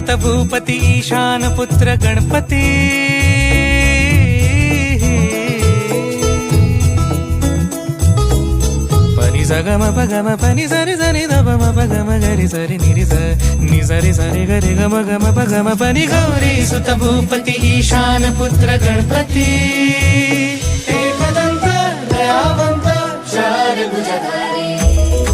सुत भूपती ईशान पुत्र गणपती पनी सगम पगम पनी सरि सनि ध म पगम गरि सरि नि नि सरि सरि गरि गम गम पगम पनी गौरी सुत भूपती ईशान पुत्र गणपती एकदंत दयावंत चार भुजधारी